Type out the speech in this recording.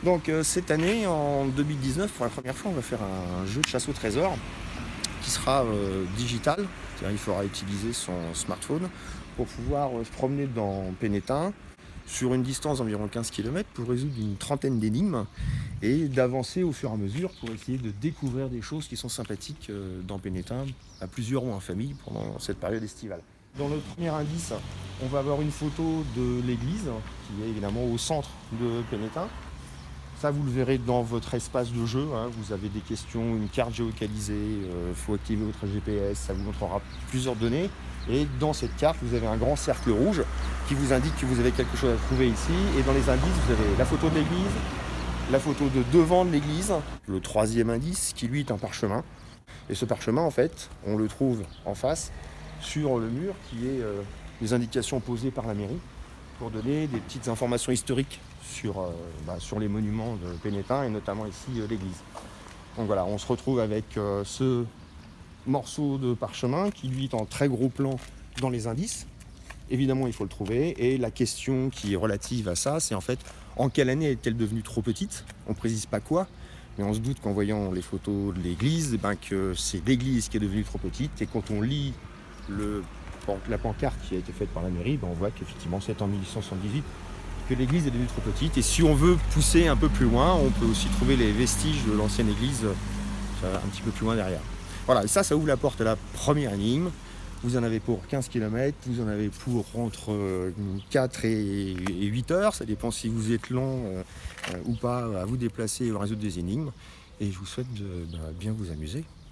Donc cette année, en 2019, pour la première fois, on va faire un jeu de chasse au trésor qui sera digital. C'est-à-dire il faudra utiliser son smartphone pour pouvoir se promener dans Pénétin sur une distance d'environ 15 km pour résoudre une trentaine d'énigmes et d'avancer au fur et à mesure pour essayer de découvrir des choses qui sont sympathiques dans Pénétin, à plusieurs ou en famille pendant cette période estivale. Dans le premier indice, on va avoir une photo de l'église qui est évidemment au centre de Pénétin. Ça, vous le verrez dans votre espace de jeu. Vous avez des questions, une carte géolocalisée, il faut activer votre GPS, ça vous montrera plusieurs données. Et dans cette carte, vous avez un grand cercle rouge qui vous indique que vous avez quelque chose à trouver ici. Et dans les indices, vous avez la photo de l'église, la photo de devant de l'église, le troisième indice qui lui est un parchemin. Et ce parchemin, en fait, on le trouve en face sur le mur qui est les indications posées par la mairie pour donner des petites informations historiques sur les monuments de Pénétin et notamment ici l'église. Donc voilà, on se retrouve avec ce morceau de parchemin qui lui est en très gros plan dans les indices. Évidemment, il faut le trouver. Et la question qui est relative à ça, c'est en fait, en quelle année est-elle devenue trop petite? On ne précise pas quoi, mais on se doute qu'en voyant les photos de l'église, que c'est l'église qui est devenue trop petite. Et quand on lit la pancarte qui a été faite par la mairie, on voit qu'effectivement c'est en 1878 que l'église est devenue trop petite. Et si on veut pousser un peu plus loin, on peut aussi trouver les vestiges de l'ancienne église un petit peu plus loin derrière. Voilà, et ça ouvre la porte à la première énigme. Vous en avez pour 15 km, vous en avez pour entre 4 et 8 heures. Ça dépend si vous êtes lent ou pas à vous déplacer et à résoudre des énigmes. Et je vous souhaite de bien vous amuser.